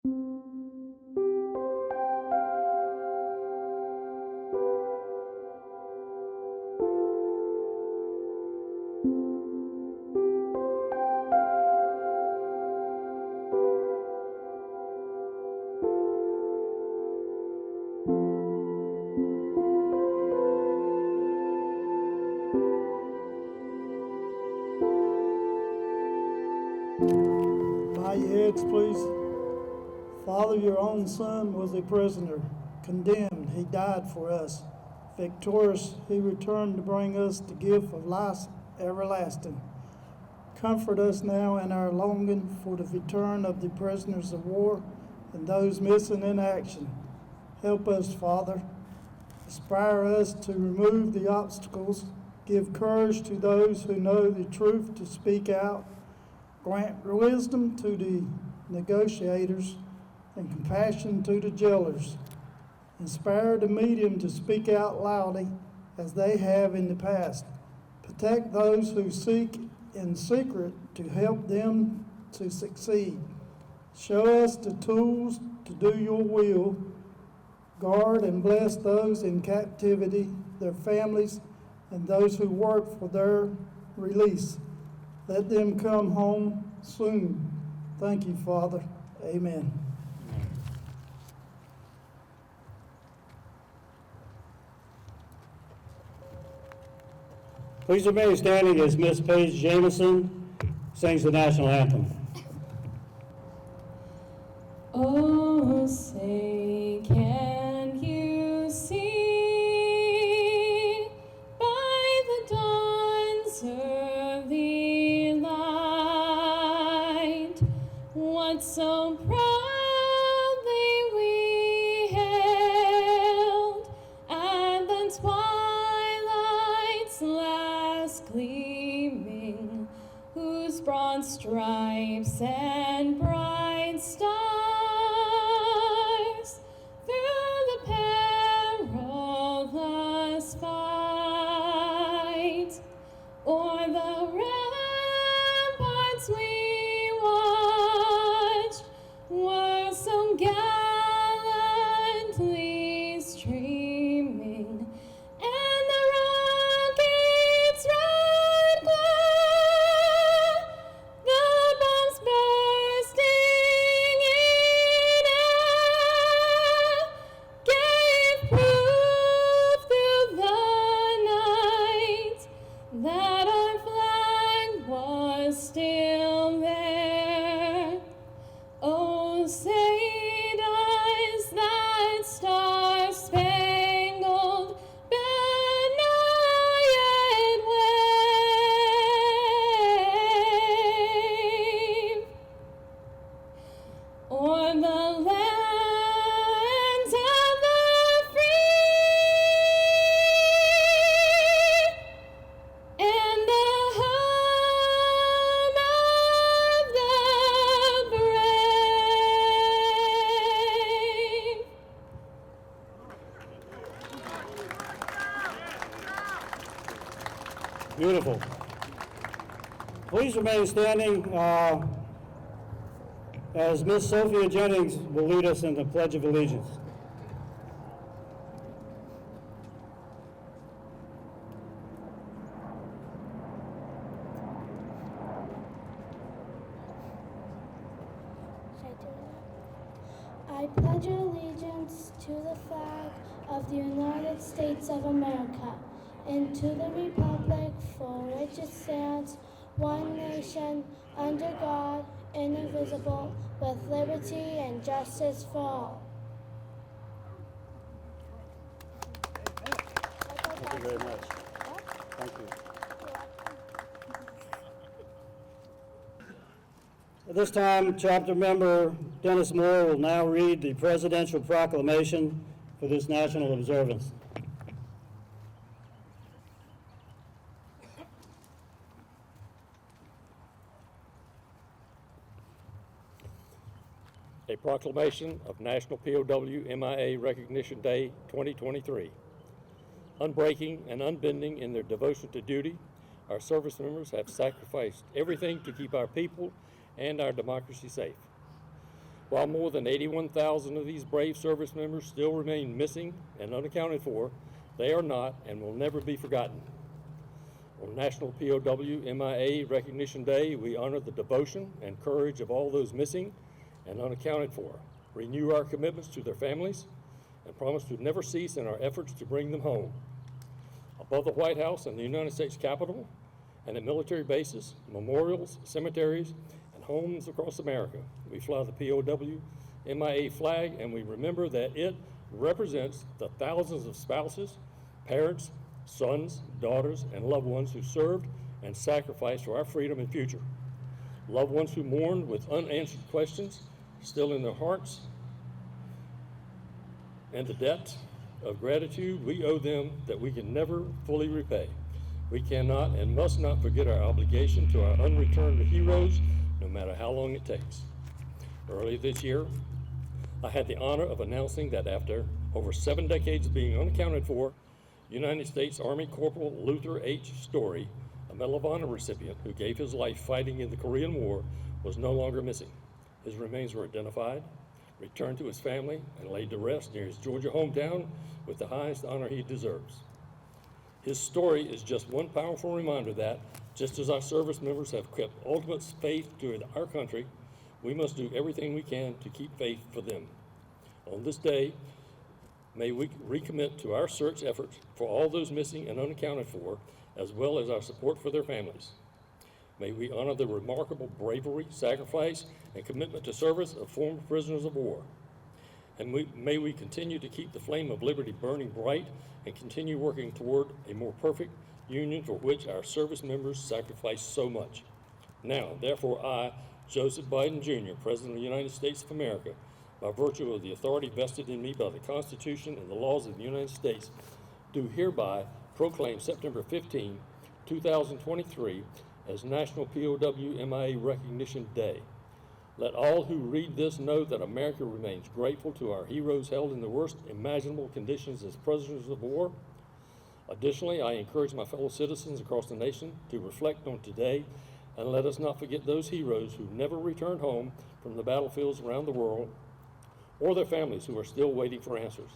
Bow your heads, please. Father, your own Son was a prisoner, condemned. He died for us. Victorious, he returned to bring us the gift of life everlasting. Comfort us now in our longing for the return of the prisoners of war and those missing in action. Help us, Father. Inspire us to remove the obstacles. Give courage to those who know the truth to speak out. Grant wisdom to the negotiators and compassion to the jailers. Inspire the medium to speak out loudly as they have in the past. Protect those who seek in secret to help them to succeed. Show us the tools to do your will. Guard and bless those in captivity, their families, and those who work for their release. Let them come home soon. Thank you, Father. Amen. Please remain standing as Miss Paige Jamison sings the national anthem. Oh, say, can you see by the dawn's early light what so proudly we hailed at the twilight's last gleaming, whose broad stripes and bright stars through the perilous fight o'er the ramparts we watched were so gallantly streaming, and the rocket's red glare, the bombs bursting in air, gave proof through the night that our flag was still there. Oh, say does that star-spangled banner yet wave o'er the lands of the free and the home of the brave. Beautiful. Please remain standing as Miss Sophia Jennings will lead us in the Pledge of Allegiance. I pledge allegiance to the flag of the United States of America and to the republic for which it stands, one nation, under God, indivisible, with liberty and justice for all. Thank you very much. Thank you. At this time, chapter member Dennis Moore will now read the presidential proclamation for this national observance. A proclamation of National POW MIA Recognition Day 2023. Unbreaking and unbending in their devotion to duty, our service members have sacrificed everything to keep our people and our democracy safe. While more than 81,000 of these brave service members still remain missing and unaccounted for, they are not and will never be forgotten. On National POW MIA Recognition Day, we honor the devotion and courage of all those missing and unaccounted for, renew our commitments to their families, and promise to never cease in our efforts to bring them home. Above the White House and the United States Capitol, and at military bases, memorials, cemeteries, and homes across America, we fly the POW MIA flag, and we remember that it represents the thousands of spouses, parents, sons, daughters, and loved ones who served and sacrificed for our freedom and future. Loved ones who mourned with unanswered questions still in their hearts, and the debt of gratitude we owe them that we can never fully repay. We cannot and must not forget our obligation to our unreturned heroes, no matter how long it takes. Earlier this year, I had the honor of announcing that after over 7 decades of being unaccounted for, United States Army Corporal Luther H. Story, a Medal of Honor recipient who gave his life fighting in the Korean War, was no longer missing. His remains were identified, returned to his family, and laid to rest near his Georgia hometown with the highest honor he deserves. His story is just one powerful reminder that, just as our service members have kept ultimate faith to our country, we must do everything we can to keep faith for them. On this day, may we recommit to our search efforts for all those missing and unaccounted for, as well as our support for their families. May we honor the remarkable bravery, sacrifice, and commitment to service of former prisoners of war. And may we continue to keep the flame of liberty burning bright and continue working toward a more perfect union for which our service members sacrificed so much. Now, therefore, I, Joseph Biden Jr., President of the United States of America, by virtue of the authority vested in me by the Constitution and the laws of the United States, do hereby proclaim September 15, 2023 as National POW MIA Recognition Day. Let all who read this know that America remains grateful to our heroes held in the worst imaginable conditions as prisoners of war. Additionally, I encourage my fellow citizens across the nation to reflect on today and let us not forget those heroes who never returned home from the battlefields around the world, or their families who are still waiting for answers.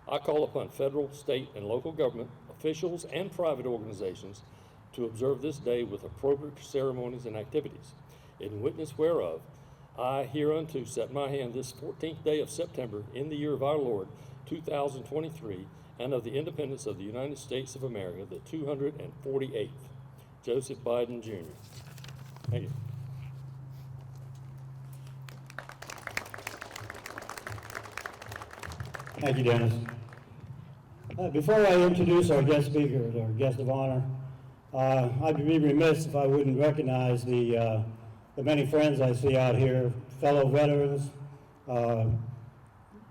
I call upon federal, state, and local government officials and private organizations to observe this day with appropriate ceremonies and activities, in witness whereof I hereunto set my hand this 14th day of September in the year of our Lord, 2023, and of the independence of the United States of America, the 248th. Joseph Biden, Jr. Thank you. Thank you, Dennis. Before I introduce our guest speaker, our guest of honor, I'd be remiss if I wouldn't recognize the many friends I see out here, fellow veterans,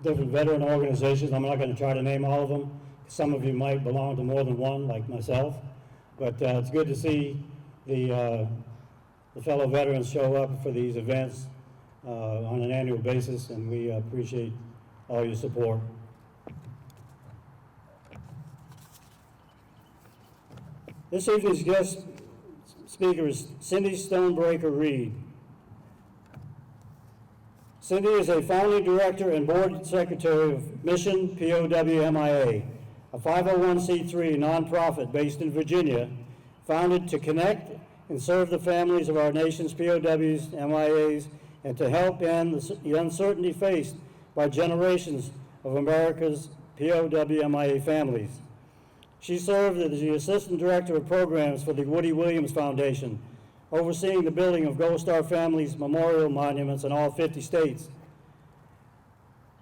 different veteran organizations. I'm not going to try to name all of them. Some of you might belong to more than one, like myself. But it's good to see the fellow veterans show up for these events on an annual basis, and we appreciate all your support. This evening's guest speaker is Cindy Stonebreaker Reed. Cindy is a founding director and board secretary of Mission POW MIA, a 501c3 nonprofit based in Virginia, founded to connect and serve the families of our nation's POWs, MIAs, and to help end the uncertainty faced by generations of America's POW MIA families. She served as the Assistant Director of Programs for the Woody Williams Foundation, overseeing the building of Gold Star families' memorial monuments in all 50 states.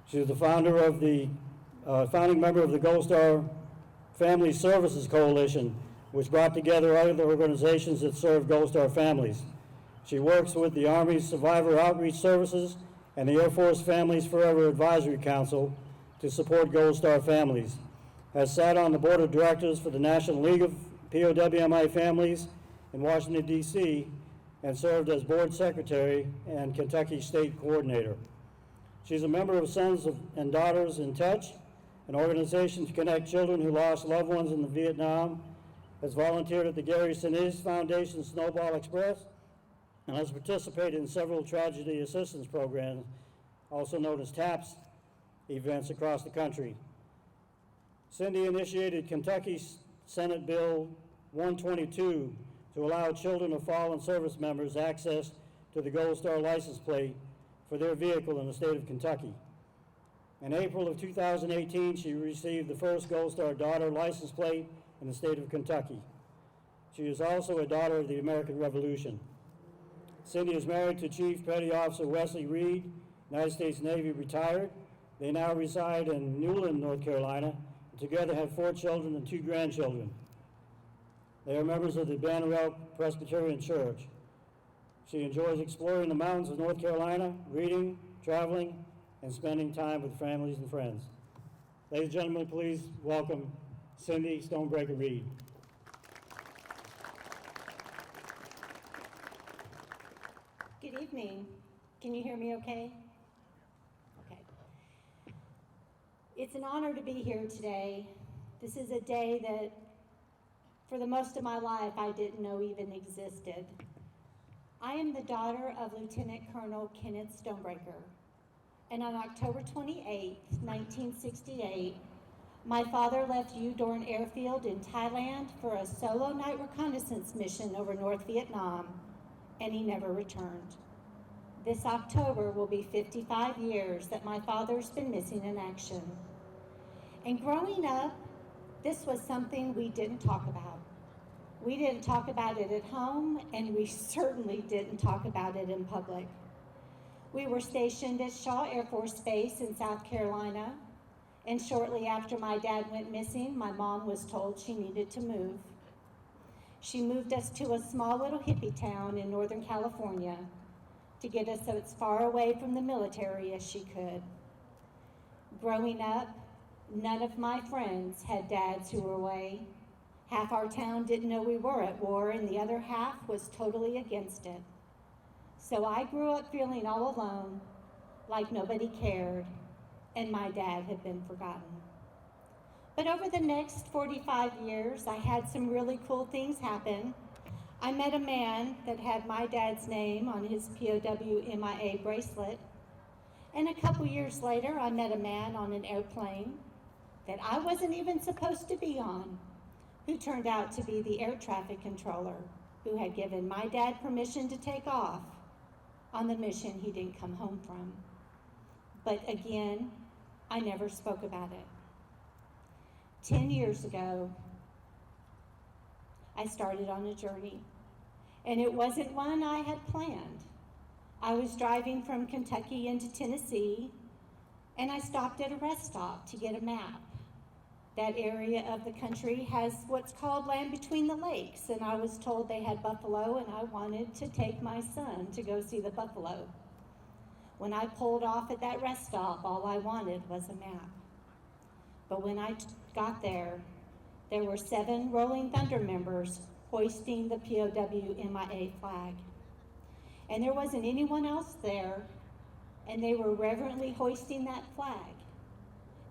She was the founder of the founding member of the Gold Star Family Services Coalition, which brought together other organizations that serve Gold Star families. She works with the Army's Survivor Outreach Services and the Air Force Families Forever Advisory Council to support Gold Star families. Has sat on the board of directors for the National League of POW/MI Families in Washington, D.C., and served as board secretary and Kentucky State Coordinator. She's a member of Sons and Daughters in Touch, an organization to connect children who lost loved ones in the Vietnam, has volunteered at the Gary Sinise Foundation Snowball Express, and has participated in several tragedy assistance programs also known as TAPS, events across the country. Cindy initiated Kentucky's Senate Bill 122 to allow children of fallen service members access to the Gold Star license plate for their vehicle in the state of Kentucky. In April of 2018, she received the first Gold Star daughter license plate in the state of Kentucky. She is also a daughter of the American Revolution. Cindy is married to Chief Petty Officer Wesley Reed, United States Navy retired. They now reside in Newland, North Carolina, and together have 4 children and 2 grandchildren. They are members of the Bannerell Presbyterian Church. She enjoys exploring the mountains of North Carolina, reading, traveling, and spending time with families and friends. Ladies and gentlemen, please welcome Cindy Stonebreaker Reed. Good evening. Can you hear me okay? Okay. It's an honor to be here today. This is a day that for the most of my life I didn't know even existed. I am the daughter of Lieutenant Colonel Kenneth Stonebreaker, and on October 28, 1968, my father left U Dorn Airfield in Thailand for a solo night reconnaissance mission over North Vietnam, and he never returned. This October will be 55 years that my father's been missing in action. And growing up, this was something we didn't talk about. We didn't talk about it at home, and we certainly didn't talk about it in public. We were stationed at Shaw Air Force Base in South Carolina, and shortly after my dad went missing, my mom was told she needed to move. She moved us to a small little hippie town in Northern California to get us as far away from the military as she could. Growing up, none of my friends had dads who were away. Half our town didn't know we were at war, and the other half was totally against it. So I grew up feeling all alone, like nobody cared, and my dad had been forgotten. But over the next 45 years, I had some really cool things happen. I met a man that had my dad's name on his POW MIA bracelet. And a couple years later, I met a man on an airplane that I wasn't even supposed to be on, who turned out to be the air traffic controller, who had given my dad permission to take off on the mission he didn't come home from. But again, I never spoke about it. 10 years ago, I started on a journey, and it wasn't one I had planned. I was driving from Kentucky into Tennessee, and I stopped at a rest stop to get a map. That area of the country has what's called land between the lakes, and I was told they had buffalo, and I wanted to take my son to go see the buffalo. When I pulled off at that rest stop, all I wanted was a map. But when I got there were 7 Rolling Thunder members hoisting the POW MIA flag. And there wasn't anyone else there, and they were reverently hoisting that flag.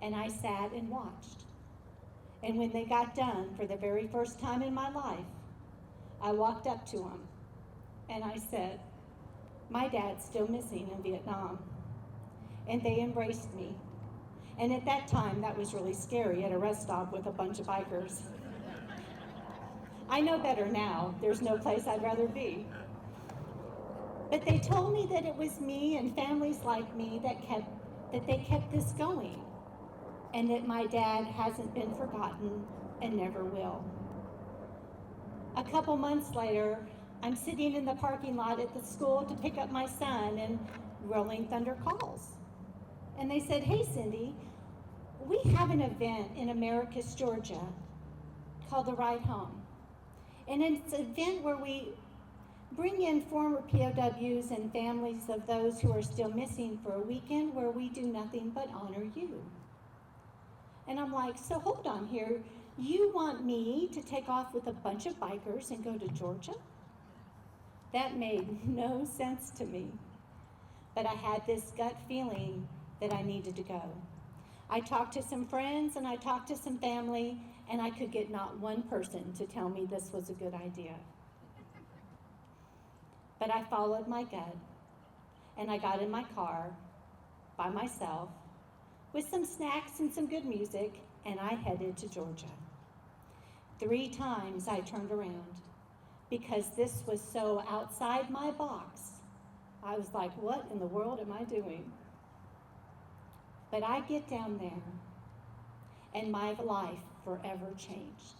And I sat and watched. And when they got done, for the very first time in my life, I walked up to them and I said, "My dad's still missing in Vietnam." And they embraced me. And at that time, that was really scary at a rest stop with a bunch of bikers. I know better now. There's no place I'd rather be. But they told me that it was me and families like me that they kept this going, and that my dad hasn't been forgotten and never will. A couple months later, I'm sitting in the parking lot at the school to pick up my son, and Rolling Thunder calls. And they said, "Hey, Cindy, we have an event in Americus, Georgia called the Ride Home. And it's an event where we bring in former POWs and families of those who are still missing for a weekend where we do nothing but honor you." And I'm like, "So hold on here, you want me to take off with a bunch of bikers and go to Georgia?" That made no sense to me. But I had this gut feeling that I needed to go. I talked to some friends and I talked to some family, and I could get not one person to tell me this was a good idea. But I followed my gut, and I got in my car by myself with some snacks and some good music, and I headed to Georgia. 3 times I turned around because this was so outside my box. I was like, what in the world am I doing? But I get down there, and my life forever changed.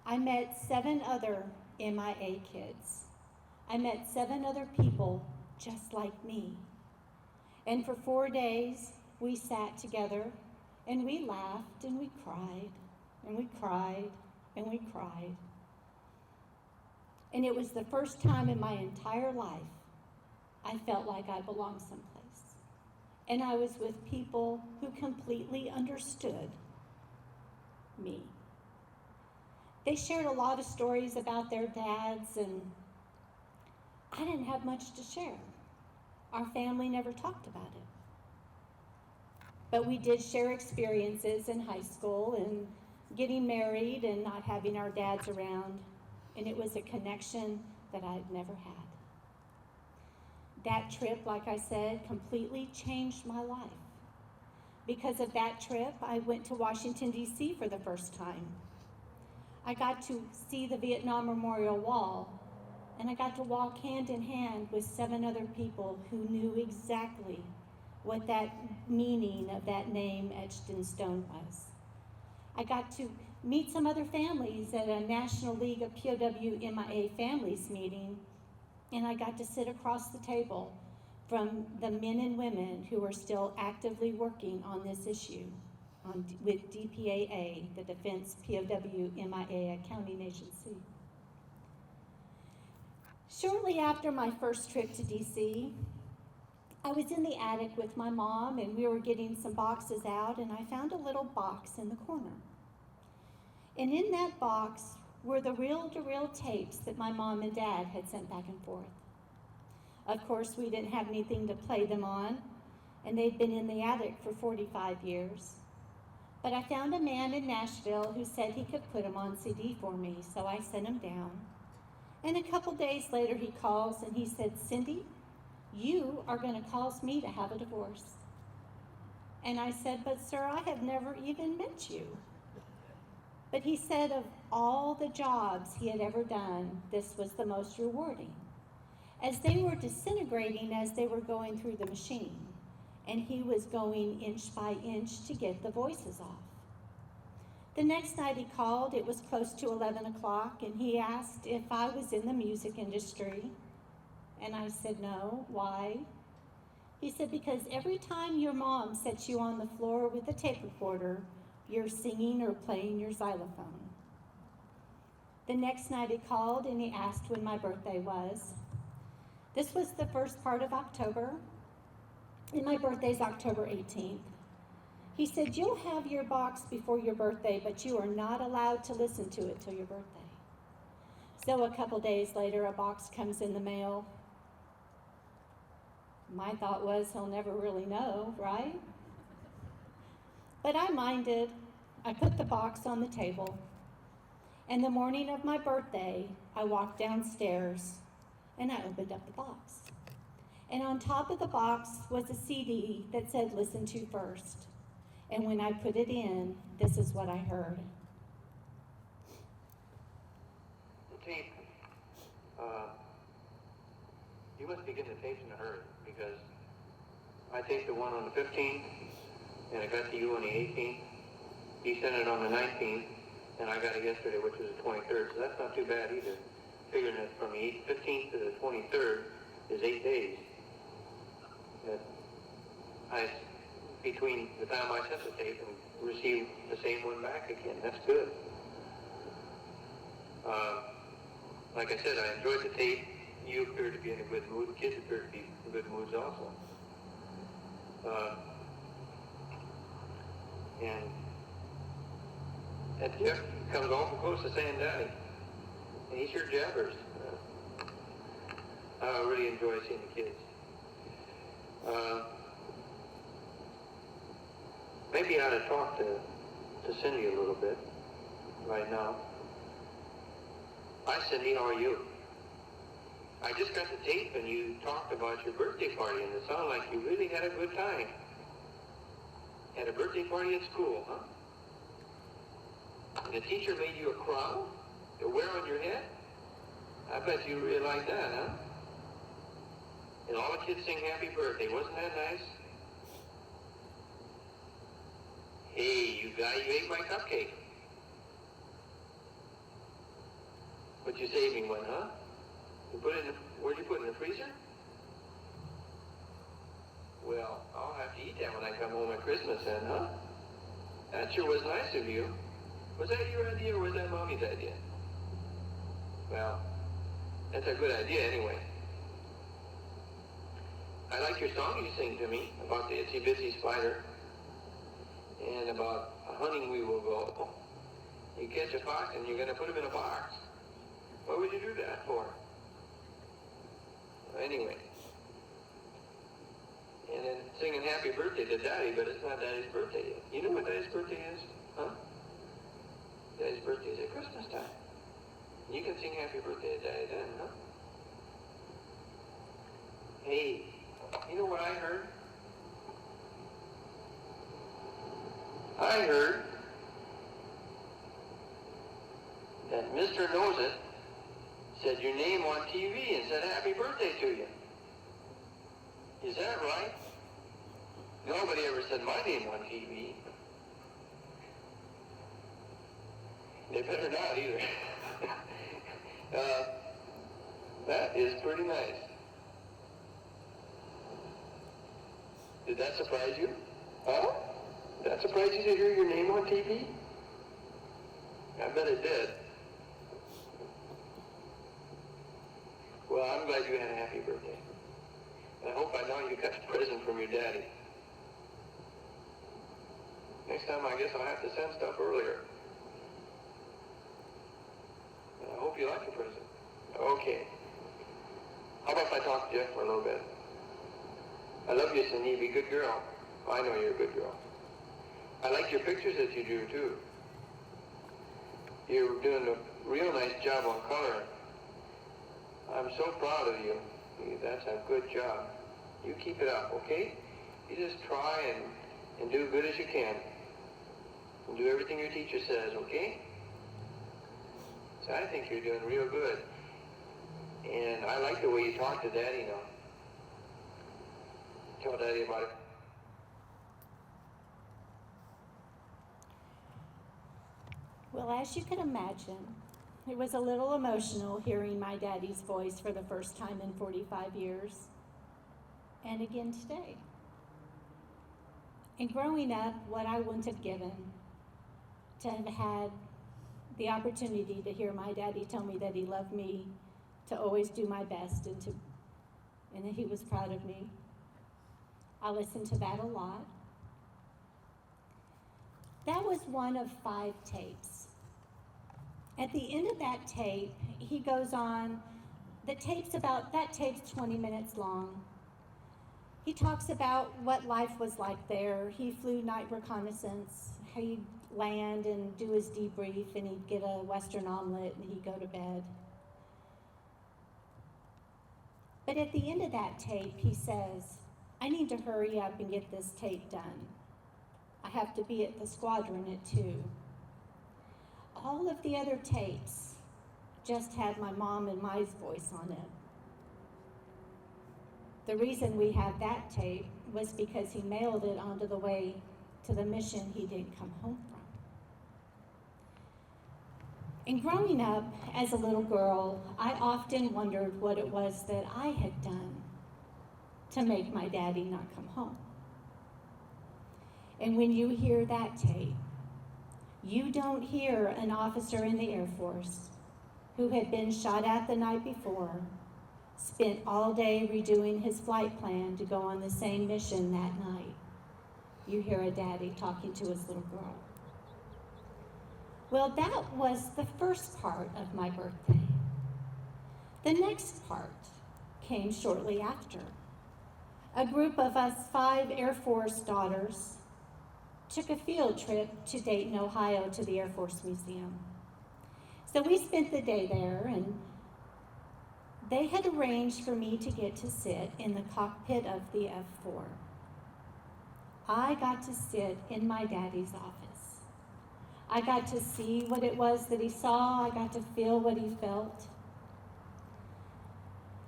I met 7 other MIA kids. I met 7 other people just like me. And for 4 days, we sat together, and we laughed, and we cried, and we cried, and we cried. And it was the first time in my entire life I felt like I belonged someplace. And I was with people who completely understood me. They shared a lot of stories about their dads, and I didn't have much to share. Our family never talked about it. But we did share experiences in high school and getting married and not having our dads around, and it was a connection that I'd never had. That trip, like I said, completely changed my life. Because of that trip, I went to Washington, D.C. for the first time. I got to see the Vietnam Memorial Wall, and I got to walk hand in hand with 7 other people who knew exactly what that meaning of that name etched in stone was. I got to meet some other families at a National League of POW MIA families meeting, and I got to sit across the table from the men and women who are still actively working on this issue with DPAA, the Defense POW MIA Accounting Agency. Shortly after my first trip to DC, I was in the attic with my mom, and we were getting some boxes out, and I found a little box in the corner. And in that box were the reel-to-reel tapes that my mom and dad had sent back and forth. Of course, we didn't have anything to play them on, and they'd been in the attic for 45 years. But I found a man in Nashville who said he could put them on CD for me, so I sent him down. And a couple days later, he calls and he said, Cindy, you are going to cause me to have a divorce. And I said, but sir, I have never even met you. But he said of all the jobs he had ever done, this was the most rewarding. As they were disintegrating as they were going through the machine, and he was going inch by inch to get the voices off. The next night he called, it was close to 11 o'clock, and he asked if I was in the music industry. And I said, no, why? He said, because every time your mom sets you on the floor with a tape recorder, you're singing or playing your xylophone. The next night he called and he asked when my birthday was. This was the first part of October, and my birthday's October 18th. He said, you'll have your box before your birthday, but you are not allowed to listen to it till your birthday. So a couple days later, a box comes in the mail. My thought was, he'll never really know, right? But I minded. I put the box on the table. And the morning of my birthday, I walked downstairs and I opened up the box. And on top of the box was a CD that said, listen to first. And when I put it in, this is what I heard. Tape. You must be getting the tapes in a hurry, because I taped the one on the 15th, and it got to you on the 18th. He sent it on the 19th, and I got it yesterday, which was the 23rd, so that's not too bad either. Figuring that from the 15th to the 23rd is 8 days. Between the time I sent the tape and received the same one back again. That's good. Like I said, I enjoyed the tape. You appear to be in a good mood. The kids appear to be in good moods also. And Jeff comes awful close to saying Daddy. And he sure jabbers. I really enjoy seeing the kids. Maybe I ought to talk to Cindy a little bit right now. Hi, Cindy. How are you? I just got the tape and you talked about your birthday party and it sounded like you really had a good time. Had a birthday party at school, huh? And the teacher made you a crown to wear on your head? I bet you really like that, huh? And all the kids sing happy birthday. Wasn't that nice? Hey, you ate my cupcake. But you saving one, huh? You put it in the, where'd you put it, in the freezer? Well, I'll have to eat that when I come home at Christmas then, huh? That sure was nice of you. Was that your idea or was that Mommy's idea? Well, that's a good idea anyway. I like your song you sing to me about the itsy bitsy spider and about hunting we will go. You catch a fox and you're going to put him in a box. What would you do that for? Well, anyway. And then singing happy birthday to Daddy, but it's not Daddy's birthday yet. You know what Daddy's birthday is? Huh? Daddy's birthday is at Christmas time. You can sing happy birthday to Daddy then, huh? Hey, you know what I heard? I heard that Mr. Knows It said your name on TV and said happy birthday to you. Is that right? Nobody ever said my name on TV. They better not either. That is pretty nice. Did that surprise you? Huh? Did that surprise you to hear your name on TV? I bet it did. Well, I'm glad you had a happy birthday. I hope by now you got a present from your daddy. Next time I guess I'll have to send stuff earlier. And I hope you like the present. Okay. How about if I talk to Jeff for a little bit? I love you, Cindy. Be a good girl. I know you're a good girl. I like your pictures that you drew, too. You're doing a real nice job on color. I'm so proud of you. That's a good job. You keep it up, okay? You just try and do good as you can. And do everything your teacher says, okay? So I think you're doing real good. And I like the way you talk to Daddy now. Tell Daddy about it. Well, as you can imagine, it was a little emotional hearing my daddy's voice for the first time in 45 years, and again today. And growing up, what I wouldn't have given to have had the opportunity to hear my daddy tell me that he loved me, to always do my best, and that he was proud of me. I listened to that a lot. That was one of 5 tapes. At the end of that tape, he goes on, that tape's 20 minutes long. He talks about what life was like there. He flew night reconnaissance, how he'd land and do his debrief, and he'd get a Western omelet and he'd go to bed. But at the end of that tape, he says, I need to hurry up and get this tape done. I have to be at the squadron at 2. All of the other tapes just had my mom and my voice on it. The reason we have that tape was because he mailed it on the way to the mission he didn't come home from. And growing up as a little girl, I often wondered what it was that I had done to make my daddy not come home. And when you hear that tape, you don't hear an officer in the Air Force who had been shot at the night before, spent all day redoing his flight plan to go on the same mission that night. You hear a daddy talking to his little girl. Well, that was the first part of my birthday. The next part came shortly after. A group of us 5 Air Force daughters took a field trip to Dayton, Ohio, to the Air Force Museum. So we spent the day there, and They had arranged for me to get to sit in the cockpit of the F-4. I got to sit in my daddy's office. I got to see what it was that he saw. I got to feel what he felt.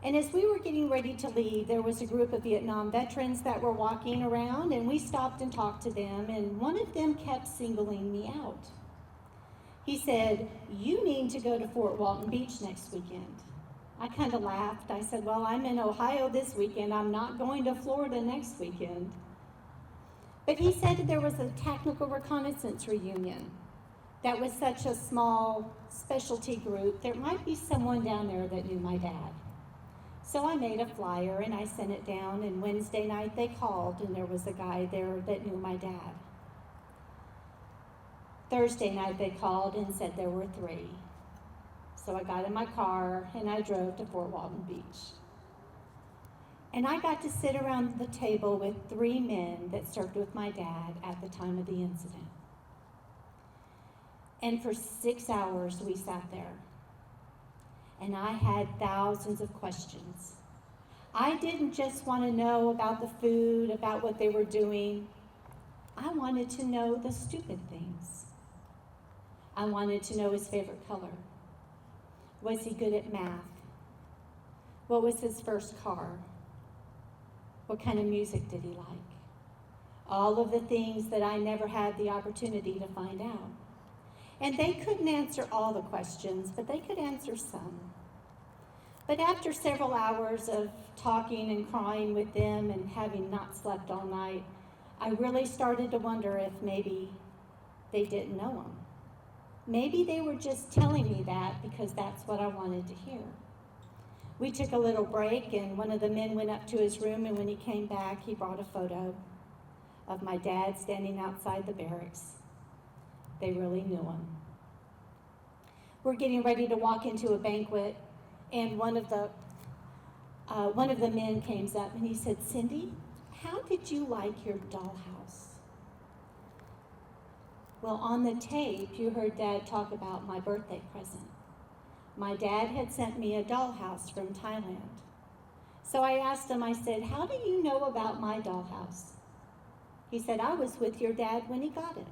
And as we were getting ready to leave, there was a group of Vietnam veterans that were walking around, and we stopped and talked to them, and one of them kept singling me out. He said, "You need to go to Fort Walton Beach next weekend." I kind of laughed. I said, "Well, I'm in Ohio this weekend. I'm not going to Florida next weekend." But he said that there was a technical reconnaissance reunion that was such a small specialty group. There might be someone down there that knew my dad. So I made a flyer and I sent it down, and Wednesday night they called and there was a guy there that knew my dad. Thursday night they called and said there were 3. So I got in my car and I drove to Fort Walton Beach. And I got to sit around the table with 3 men that served with my dad at the time of the incident. And for 6 hours we sat there. And I had thousands of questions. I didn't just want to know about the food, about what they were doing. I wanted to know the stupid things. I wanted to know his favorite color. Was he good at math? What was his first car? What kind of music did he like? All of the things that I never had the opportunity to find out. And they couldn't answer all the questions, but they could answer some. But after several hours of talking and crying with them and having not slept all night, I really started to wonder if maybe they didn't know him. Maybe they were just telling me that because that's what I wanted to hear. We took a little break, and one of the men went up to his room, and when he came back, he brought a photo of my dad standing outside the barracks. They really knew him. We're getting ready to walk into a banquet, and one of the men came up and he said, "Cindy, how did you like your dollhouse?" Well, on the tape, you heard Dad talk about my birthday present. My dad had sent me a dollhouse from Thailand. So I asked him, I said, "How do you know about my dollhouse?" He said, "I was with your dad when he got it.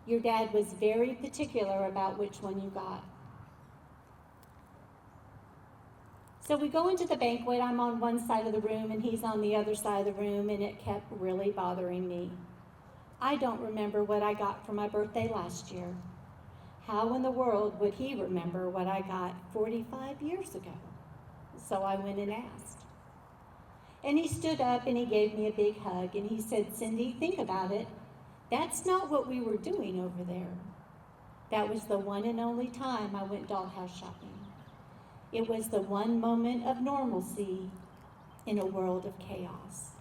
Your dad was very particular about which one you got." So we go into the banquet. I'm on one side of the room and he's on the other side of the room, and it kept really bothering me. I don't remember what I got for my birthday last year. How in the world would he remember what I got 45 years ago? So I went and asked. And he stood up and he gave me a big hug and he said, "Cindy, think about it. That's not what we were doing over there. That was the one and only time I went dollhouse shopping. It was the one moment of normalcy in a world of chaos."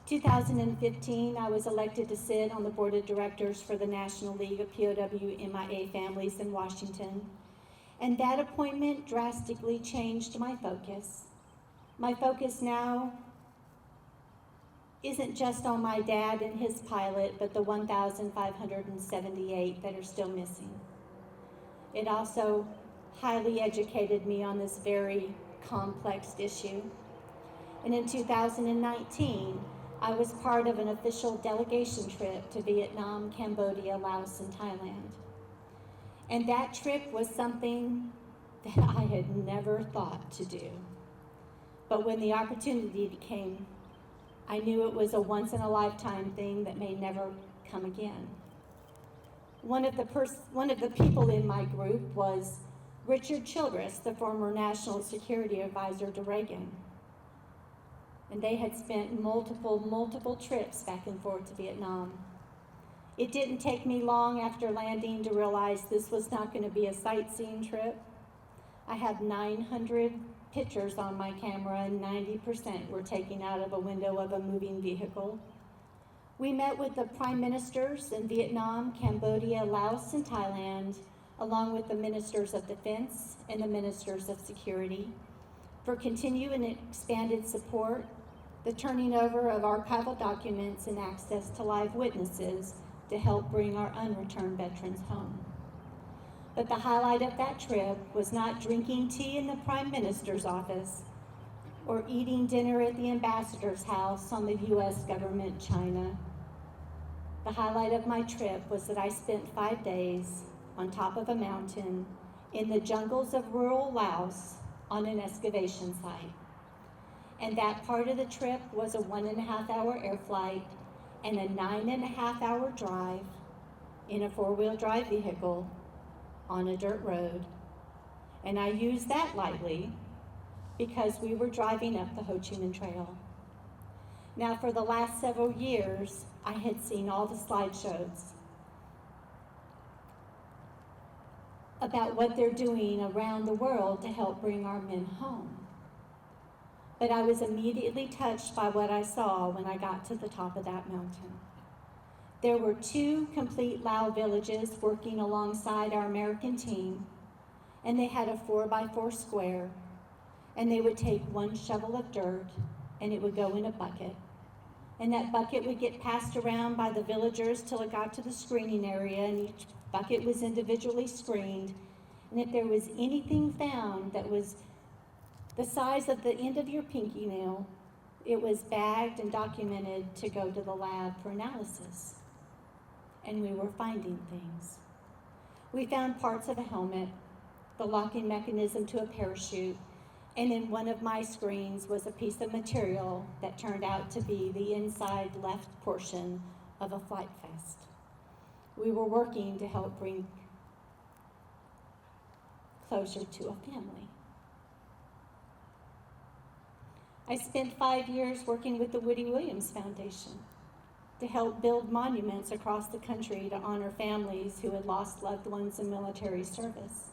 2015, I was elected to sit on the board of directors for the National League of POW MIA Families in Washington, and that appointment drastically changed my focus. My focus now isn't just on my dad and his pilot, but the 1,578 that are still missing. It also highly educated me on this very complex issue. And in 2019, I was part of an official delegation trip to Vietnam, Cambodia, Laos, and Thailand. And that trip was something that I had never thought to do. But when the opportunity came, I knew it was a once-in-a-lifetime thing that may never come again. One of the people in my group was Richard Childress, the former National Security Advisor to Reagan. And they had spent multiple trips back and forth to Vietnam. It didn't take me long after landing to realize this was not going to be a sightseeing trip. I have 900 pictures on my camera, and 90% were taken out of a window of a moving vehicle. We met with the prime ministers in Vietnam, Cambodia, Laos, and Thailand, along with the ministers of defense and the ministers of security, for continued and expanded support, the turning over of archival documents, and access to live witnesses to help bring our unreturned veterans home. But the highlight of that trip was not drinking tea in the Prime Minister's office or eating dinner at the ambassador's house on the U.S. government China. The highlight of my trip was that I spent 5 days on top of a mountain in the jungles of rural Laos on an excavation site. And that part of the trip was a 1.5-hour air flight and a 9.5-hour drive in a 4-wheel drive vehicle on a dirt road. And I use that lightly because we were driving up the Ho Chi Minh Trail. Now, for the last several years, I had seen all the slideshows about what they're doing around the world to help bring our men home. But I was immediately touched by what I saw when I got to the top of that mountain. There were 2 complete Lao villages working alongside our American team, and they had a 4x4 square, and they would take 1 shovel of dirt, and it would go in a bucket. And that bucket would get passed around by the villagers till it got to the screening area, and each bucket was individually screened. And if there was anything found that was the size of the end of your pinky nail, it was bagged and documented to go to the lab for analysis. And we were finding things. We found parts of a helmet, the locking mechanism to a parachute, and in one of my screens was a piece of material that turned out to be the inside left portion of a flight vest. We were working to help bring closure to a family. I spent 5 years working with the Woody Williams Foundation to help build monuments across the country to honor families who had lost loved ones in military service.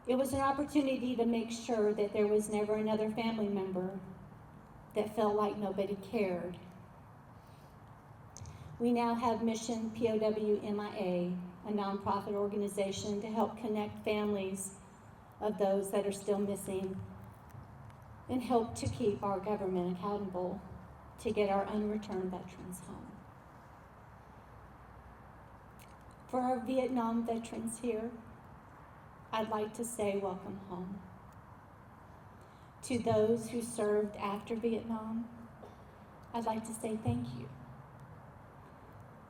It was an opportunity to make sure that there was never another family member that felt like nobody cared. We now have Mission POW MIA, a nonprofit organization to help connect families of those that are still missing and help to keep our government accountable to get our unreturned veterans home. For our Vietnam veterans here, I'd like to say welcome home. To those who served after Vietnam, I'd like to say thank you.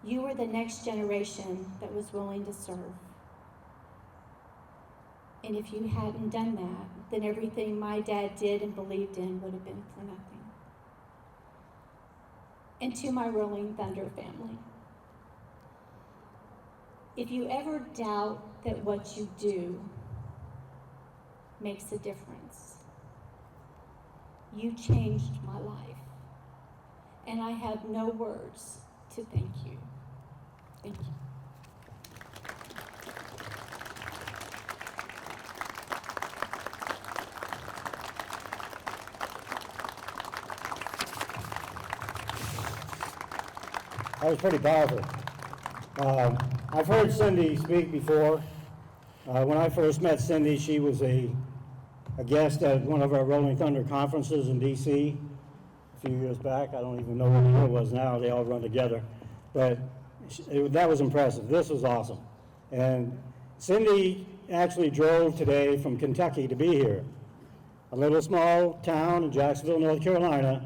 You were the next generation that was willing to serve. And if you hadn't done that, then everything my dad did and believed in would have been for nothing. And to my Rolling Thunder family, if you ever doubt that what you do makes a difference, you changed my life. And I have no words to thank you. Thank you. That was pretty powerful. I've heard Cindy speak before. When I first met Cindy, she was a guest at one of our Rolling Thunder conferences in D.C. a few years back. I don't even know what the year was now. They all run together. But that was impressive. This was awesome. And Cindy actually drove today from Kentucky to be here, a little small town in Jacksonville, North Carolina,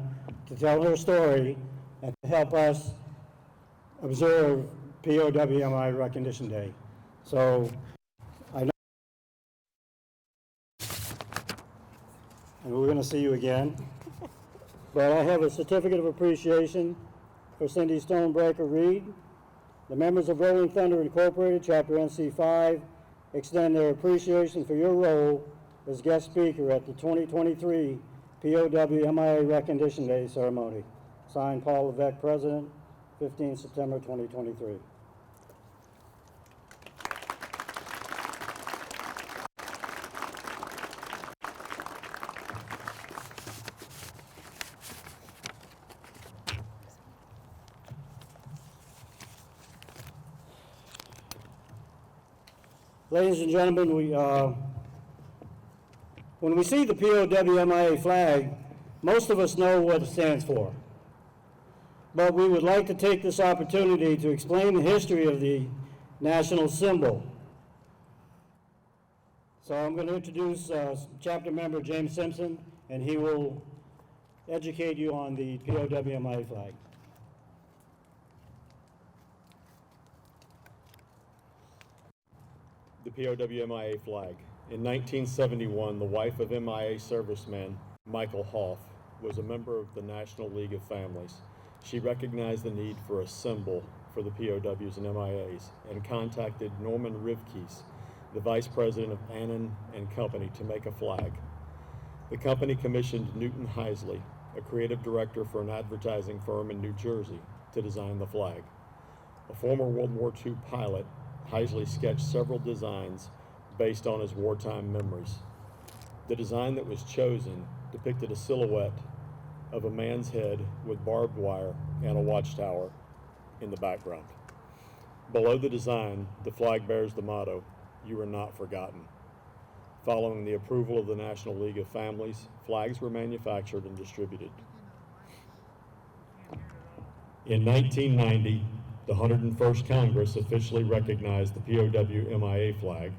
to tell her story and to help us observe POW Recognition Day. So I know, and we're going to see you again. But I have a certificate of appreciation for Cindy Stonebreaker Reed. The members of Rolling Thunder Incorporated, Chapter NC5, extend their appreciation for your role as guest speaker at the 2023 POW Recognition Day ceremony. Signed, Paul Levesque, President, 15 September 2023. Ladies and gentlemen, when we see the POW flag, most of us know what it stands for. But we would like to take this opportunity to explain the history of the national symbol. So I'm going to introduce chapter member James Simpson, and he will educate you on the POW/MIA flag. The POW/MIA flag. In 1971, the wife of MIA serviceman Michael Hoff was a member of the National League of Families. She recognized the need for a symbol for the POWs and MIAs and contacted Norman Rivkees, the vice president of Annan and Company, to make a flag. The company commissioned Newton Heisley, a creative director for an advertising firm in New Jersey, to design the flag. A former World War II pilot, Heisley sketched several designs based on his wartime memories. The design that was chosen depicted a silhouette of a man's head with barbed wire and a watchtower in the background. Below the design, the flag bears the motto, "You are not forgotten." Following the approval of the National League of Families, flags were manufactured and distributed. In 1990, the 101st Congress officially recognized the POW/MIA flag,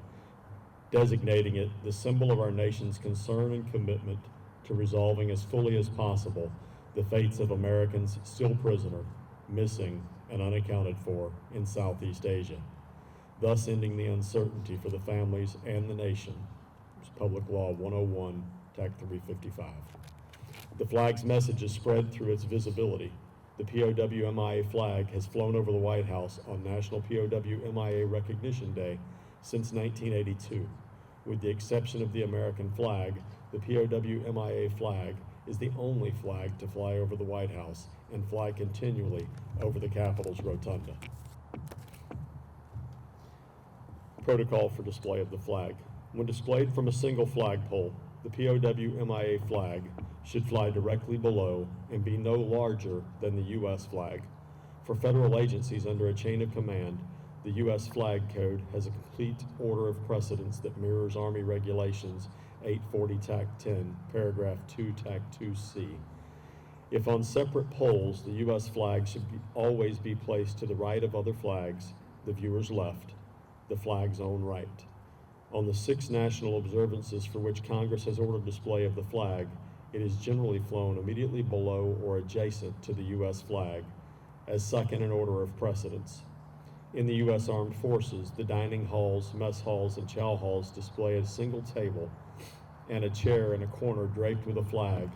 designating it the symbol of our nation's concern and commitment to resolving as fully as possible the fates of Americans still prisoner, missing, and unaccounted for in Southeast Asia, thus ending the uncertainty for the families and the nation. It's Public Law 101, TAC 355. The flag's message is spread through its visibility. The POW/MIA flag has flown over the White House on National POW/MIA Recognition Day since 1982. With the exception of the American flag, the POW/MIA flag is the only flag to fly over the White House and fly continually over the Capitol's rotunda. Protocol for display of the flag. When displayed from a single flagpole, the POW/MIA flag should fly directly below and be no larger than the U.S. flag. For federal agencies under a chain of command, the U.S. Flag Code has a complete order of precedence that mirrors Army Regulations 840 TAC 10, paragraph 2 TAC 2C. If on separate poles, the U.S. flag should always be placed to the right of other flags, the viewer's left, the flag's own right. On the 6 national observances for which Congress has ordered display of the flag, it is generally flown immediately below or adjacent to the U.S. flag, as second in order of precedence. In the U.S. Armed Forces, the dining halls, mess halls, and chow halls display a single table and a chair in a corner draped with a flag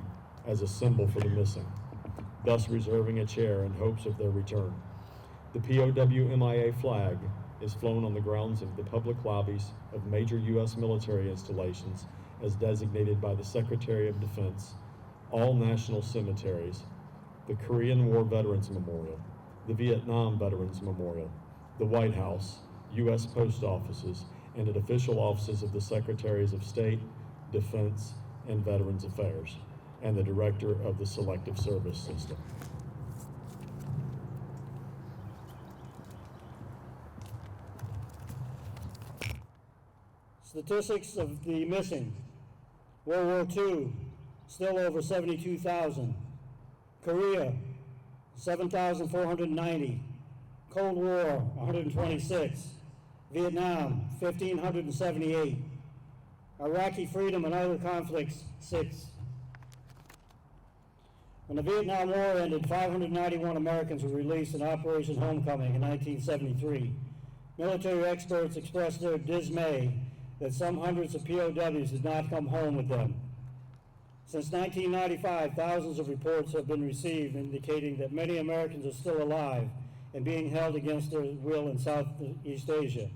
as a symbol for the missing, thus reserving a chair in hopes of their return. The POW/MIA flag is flown on the grounds of the public lobbies of major U.S. military installations as designated by the Secretary of Defense, all national cemeteries, the Korean War Veterans Memorial, the Vietnam Veterans Memorial, the White House, U.S. post offices, and at official offices of the Secretaries of State, Defense, and Veterans Affairs, and the Director of the Selective Service System. Statistics of the missing. World War II, still over 72,000. Korea, 7,490. Cold War, 126. Vietnam, 1,578. Iraqi freedom and other conflicts, 6. When the Vietnam War ended, 591 Americans were released in Operation Homecoming in 1973. Military experts expressed their dismay that some hundreds of POWs did not come home with them. Since 1995, thousands of reports have been received indicating that many Americans are still alive and being held against their will in Southeast Asia.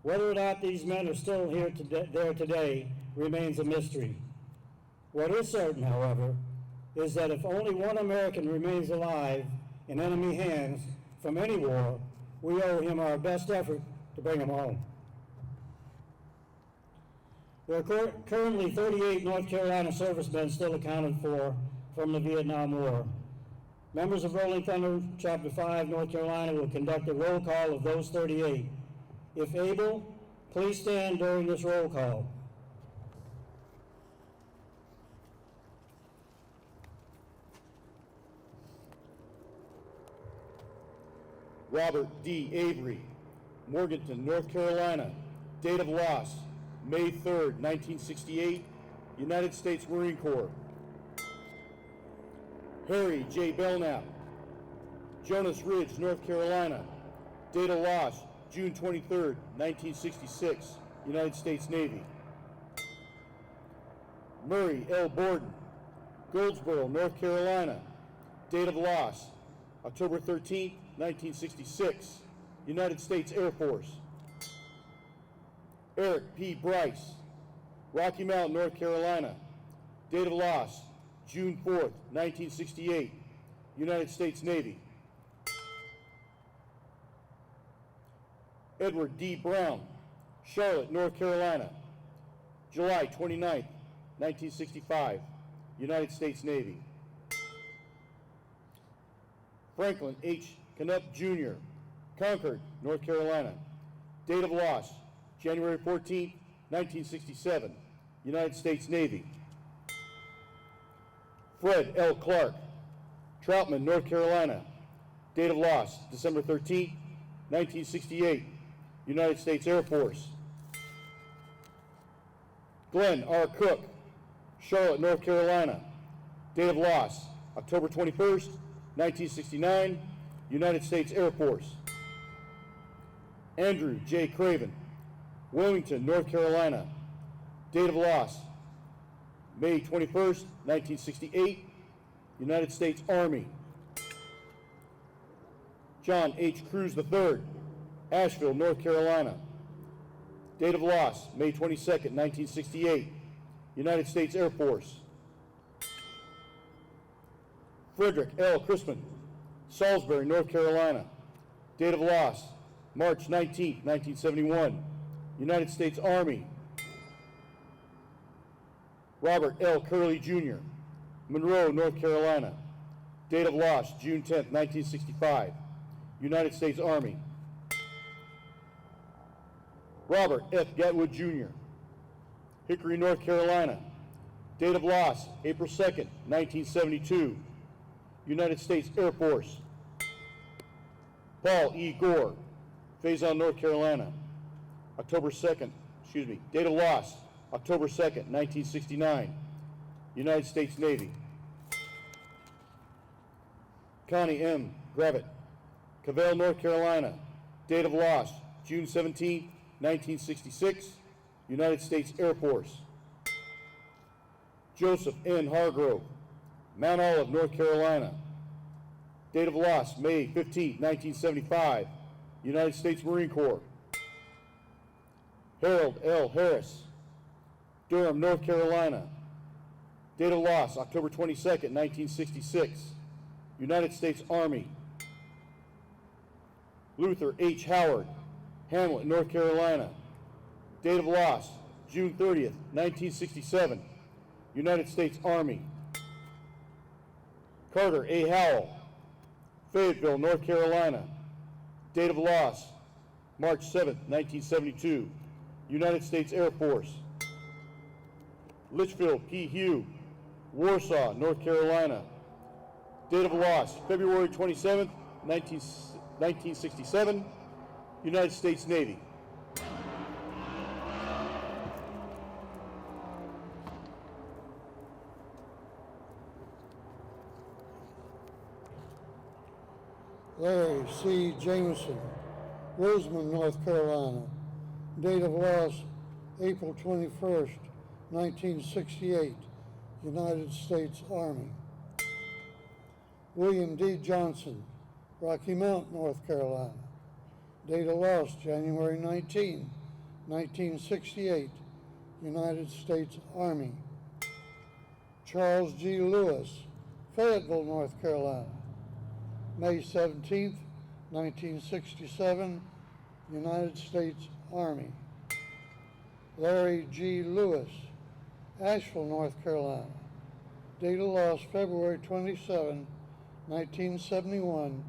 Whether or not these men are still there today remains a mystery. What is certain, however, is that if only one American remains alive in enemy hands from any war, we owe him our best effort to bring him home. There are currently 38 North Carolina servicemen still accounted for from the Vietnam War. Members of Rolling Thunder Chapter 5, North Carolina will conduct a roll call of those 38. If able, please stand during this roll call. Robert D. Avery, Morganton, North Carolina. Date of loss, May 3rd, 1968, United States Marine Corps. Harry J. Belknap, Jonas Ridge, North Carolina. Date of loss, June 23rd, 1966, United States Navy. Murray L. Borden, Goldsboro, North Carolina. Date of loss, October 13th, 1966, United States Air Force. Eric P. Bryce, Rocky Mount, North Carolina. Date of loss, June 4th, 1968, United States Navy. Edward D. Brown, Charlotte, North Carolina. July 29th, 1965, United States Navy. Franklin H. Knupp Jr., Concord, North Carolina. Date of loss, January 14th, 1967, United States Navy. Fred L. Clark, Troutman, North Carolina. Date of loss, December 13th, 1968, United States Air Force. Glenn R. Cook, Charlotte, North Carolina. Date of loss, October 21st, 1969, United States Air Force. Andrew J. Craven, Wilmington, North Carolina. Date of loss, May 21st, 1968, United States Army. John H. Cruz III, Asheville, North Carolina. Date of loss, May 22nd, 1968, United States Air Force. Frederick L. Crispin, Salisbury, North Carolina. Date of loss, March 19th, 1971, United States Army. Robert L. Curley Jr., Monroe, North Carolina. Date of loss, June 10th, 1965, United States Army. Robert F. Gatwood Jr., Hickory, North Carolina. Date of loss, April 2nd, 1972, United States Air Force. Paul E. Gore, Faison, North Carolina. Date of loss, October 2nd, 1969, United States Navy. Connie M. Gravitt, Cavell, North Carolina. Date of loss, June 17th, 1966, United States Air Force. Joseph N. Hargrove, Mount Olive, North Carolina. Date of loss, May 15th, 1975, United States Marine Corps. Harold L. Harris, Durham, North Carolina. Date of loss, October 22nd, 1966, United States Army. Luther H. Howard, Hamlet, North Carolina. Date of loss, June 30th, 1967, United States Army. Carter A. Howell, Fayetteville, North Carolina. Date of loss, March 7th, 1972, United States Air Force. Litchfield P. Hugh, Warsaw, North Carolina. Date of loss, February 27th, 1967, United States Navy. Larry C. Jameson, Roseman, North Carolina. Date of loss, April 21st, 1968, United States Army. William D. Johnson, Rocky Mount, North Carolina. Date of loss, January 19, 1968, United States Army. Charles G. Lewis, Fayetteville, North Carolina. May 17, 1967, United States Army. Larry G. Lewis, Asheville, North Carolina. Date of loss, February 27, 1971,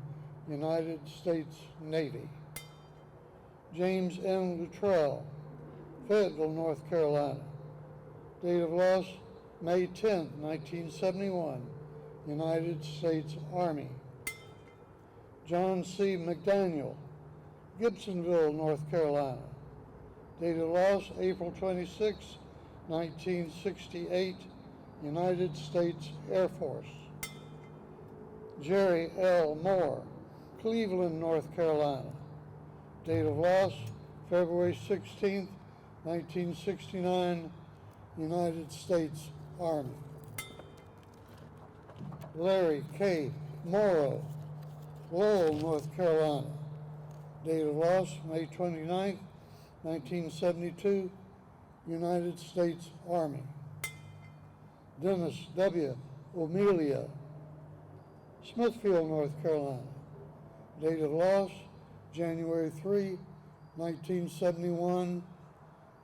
United States Navy. James M. Luttrell, Fayetteville, North Carolina. Date of loss, May 10, 1971, United States Army. John C. McDaniel, Gibsonville, North Carolina. Date of loss, April 26, 1968, United States Air Force. Jerry L. Moore, Cleveland, North Carolina. Date of loss, February 16, 1969, United States Army. Larry K. Morrow, Lowell, North Carolina. Date of loss, May 29, 1972, United States Army. Dennis W. O'Melia, Smithfield, North Carolina. Date of loss, January 3, 1971,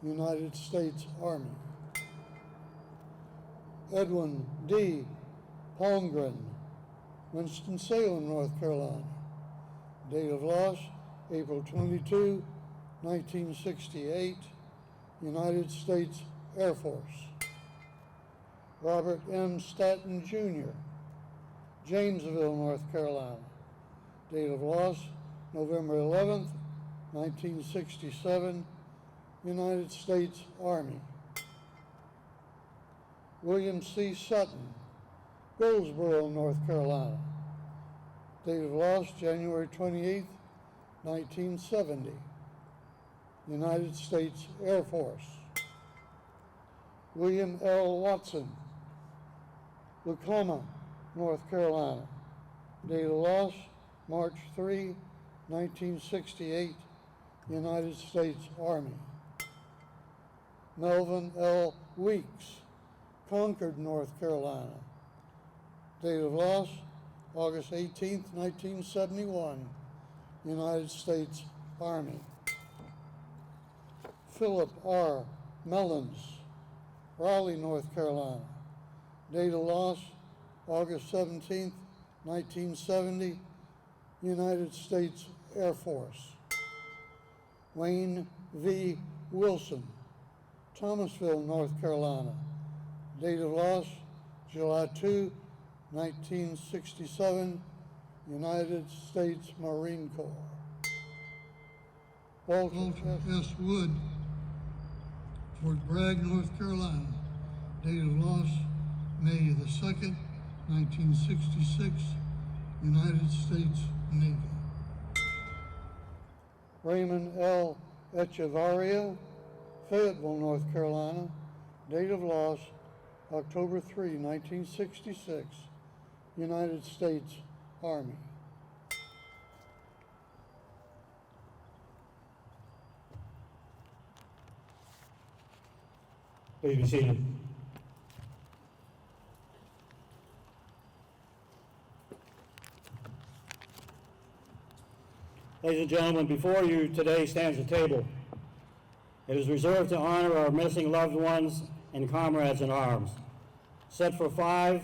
United States Army. Edwin D. Palmgren, Winston-Salem, North Carolina. Date of loss, April 22, 1968, United States Air Force. Robert M. Staton, Jr., Jamesville, North Carolina. Date of loss, November 11th, 1967, United States Army. William C. Sutton, Goldsboro, North Carolina. Date of loss, January 28th, 1970, United States Air Force. William L. Watson, Lucoma, North Carolina. Date of loss, March 3, 1968, United States Army. Melvin L. Weeks, Concord, North Carolina. Date of loss, August 18, 1971, United States Army. Philip R. Mellons, Raleigh, North Carolina. Date of loss, August 17, 1970, United States Air Force. Wayne V. Wilson, Thomasville, North Carolina. Date of loss, July 2, 1967, United States Marine Corps. Walter S. Wood, Fort Bragg, North Carolina. Date of loss, May the 2nd, 1966, United States Navy. Raymond L. Echevarria, Fayetteville, North Carolina. Date of loss, October 3, 1966, United States Army. Please be seated. Ladies and gentlemen, before you today stands a table. It is reserved to honor our missing loved ones and comrades in arms. Set for 5,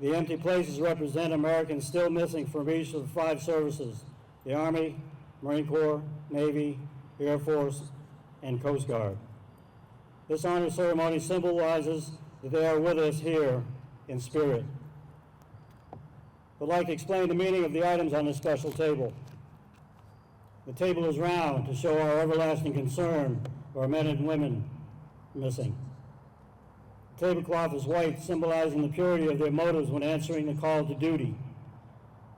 the empty places represent Americans still missing from each of the 5 services: the Army, Marine Corps, Navy, Air Force, and Coast Guard. This honor ceremony symbolizes that they are with us here in spirit. I'd like to explain the meaning of the items on this special table. The table is round to show our everlasting concern for our men and women missing. The tablecloth is white, symbolizing the purity of their motives when answering the call to duty.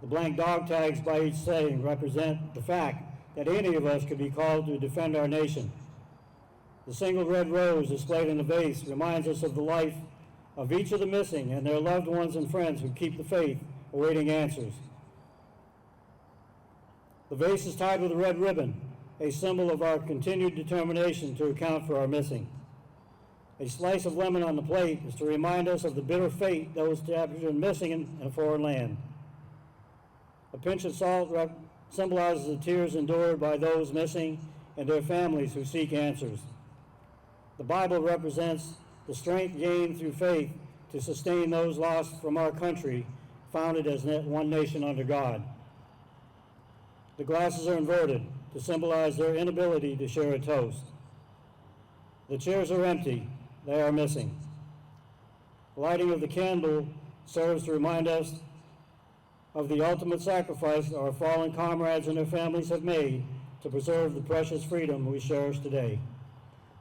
The blank dog tags by each setting represent the fact that any of us could be called to defend our nation. The single red rose displayed in the vase reminds us of the life of each of the missing and their loved ones and friends who keep the faith, awaiting answers. The vase is tied with a red ribbon, a symbol of our continued determination to account for our missing. A slice of lemon on the plate is to remind us of the bitter fate those captured and missing in a foreign land. A pinch of salt symbolizes the tears endured by those missing and their families who seek answers. The Bible represents the strength gained through faith to sustain those lost from our country, founded as one nation under God. The glasses are inverted to symbolize their inability to share a toast. The chairs are empty, they are missing. The lighting of the candle serves to remind us of the ultimate sacrifice our fallen comrades and their families have made to preserve the precious freedom we cherish today.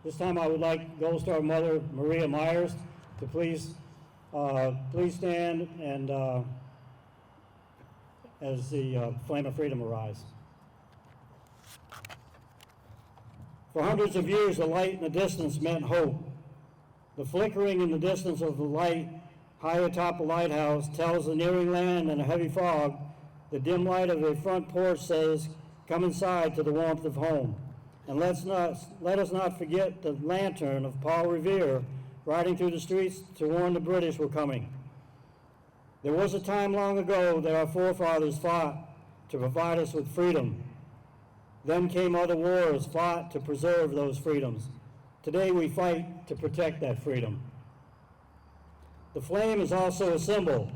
This time I would like Gold Star Mother Maria Myers to please stand and as the flame of freedom arise. For hundreds of years, the light in the distance meant hope. The flickering in the distance of the light high atop the lighthouse tells the nearing land in a heavy fog. The dim light of a front porch says, "Come inside to the warmth of home." And let us not forget the lantern of Paul Revere riding through the streets to warn the British were coming. There was a time long ago that our forefathers fought to provide us with freedom. Then came other wars fought to preserve those freedoms. Today we fight to protect that freedom. The flame is also a symbol.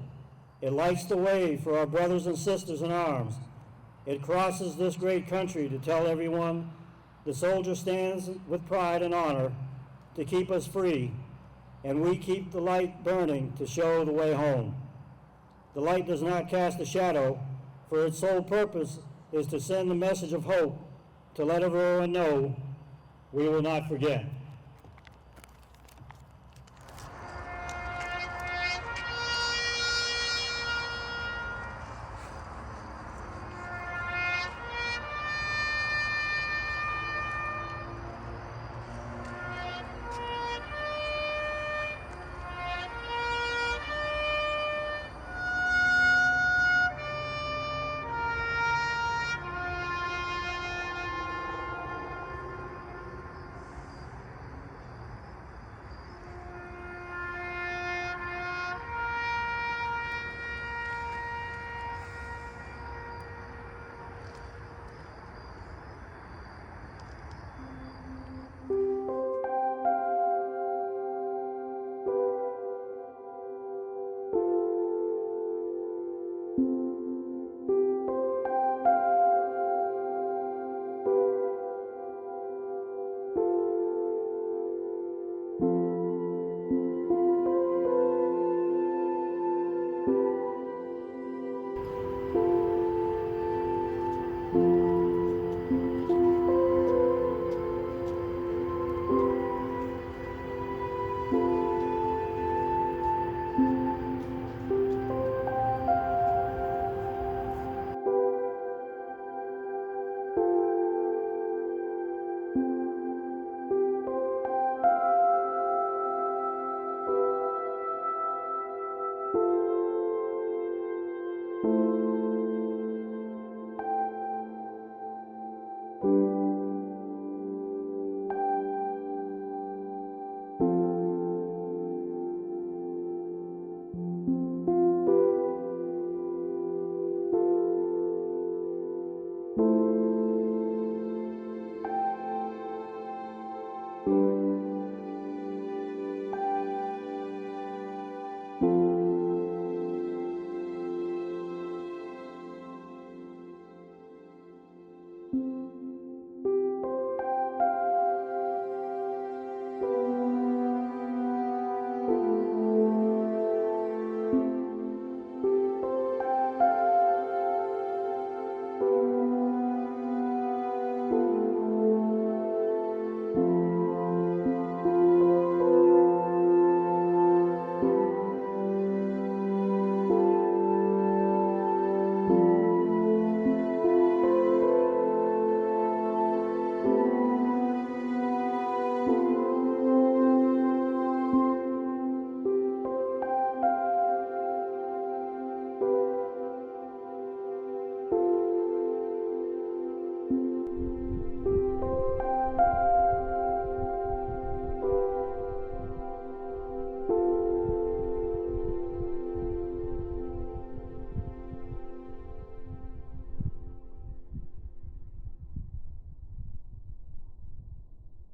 It lights the way for our brothers and sisters in arms. It crosses this great country to tell everyone the soldier stands with pride and honor to keep us free, and we keep the light burning to show the way home. The light does not cast a shadow, for its sole purpose is to send the message of hope, to let everyone know we will not forget.